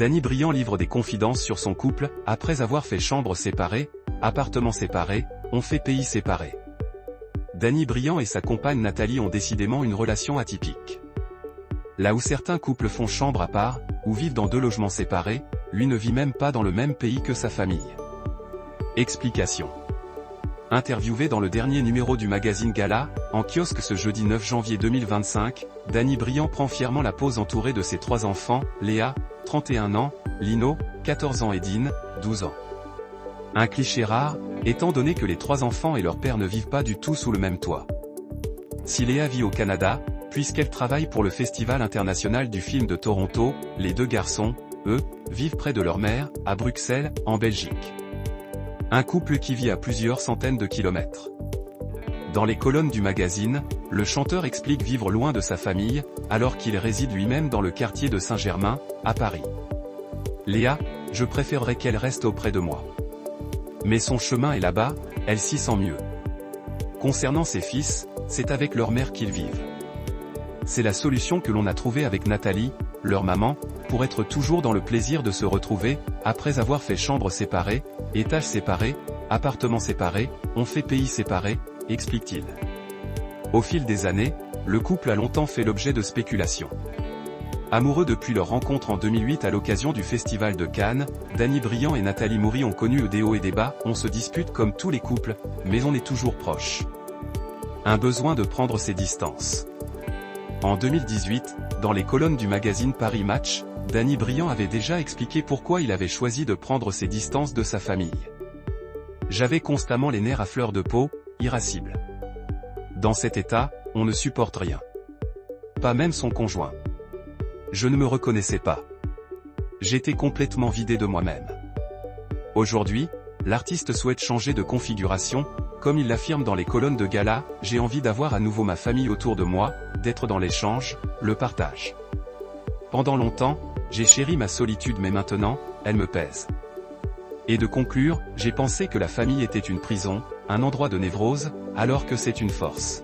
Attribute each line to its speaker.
Speaker 1: Danny Briand livre des confidences sur son couple, après avoir fait chambre séparée, appartement séparé, on fait pays séparé. Danny Briand et sa compagne Nathalie ont décidément une relation atypique. Là où certains couples font chambre à part, ou vivent dans 2 logements séparés, lui ne vit même pas dans le même pays que sa famille. Explication. Interviewé dans le dernier numéro du magazine Gala, en kiosque ce jeudi 9 janvier 2025, Danny Briand prend fièrement la pose entouré de ses 3 enfants, Léa, 31 ans, Lino, 14 ans et Dean, 12 ans. Un cliché rare, étant donné que les 3 enfants et leur père ne vivent pas du tout sous le même toit. Si Léa vit au Canada, puisqu'elle travaille pour le Festival international du film de Toronto, les 2 garçons, eux, vivent près de leur mère, à Bruxelles, en Belgique. Un couple qui vit à plusieurs centaines de kilomètres. Dans les colonnes du magazine, le chanteur explique vivre loin de sa famille, alors qu'il réside lui-même dans le quartier de Saint-Germain, à Paris. Léa, je préférerais qu'elle reste auprès de moi. Mais son chemin est là-bas, elle s'y sent mieux. Concernant ses fils, c'est avec leur mère qu'ils vivent. C'est la solution que l'on a trouvée avec Nathalie, leur maman, pour être toujours dans le plaisir de se retrouver, après avoir fait chambre séparée, étages séparés, appartements séparés, on fait pays séparés, explique-t-il. Au fil des années, le couple a longtemps fait l'objet de spéculations. Amoureux depuis leur rencontre en 2008 à l'occasion du Festival de Cannes, Danny Briand et Nathalie Moury ont connu des hauts et des bas, on se dispute comme tous les couples, mais on est toujours proches. Un besoin de prendre ses distances. En 2018, dans les colonnes du magazine Paris Match, Danny Briand avait déjà expliqué pourquoi il avait choisi de prendre ses distances de sa famille. J'avais constamment les nerfs à fleur de peau, irascible. Dans cet état, on ne supporte rien. Pas même son conjoint. Je ne me reconnaissais pas. J'étais complètement vidé de moi-même. Aujourd'hui, l'artiste souhaite changer de configuration, comme il l'affirme dans les colonnes de Gala, j'ai envie d'avoir à nouveau ma famille autour de moi, d'être dans l'échange, le partage. Pendant longtemps, j'ai chéri ma solitude mais maintenant, elle me pèse. Et de conclure, j'ai pensé que la famille était une prison, un endroit de névrose, alors que c'est une force.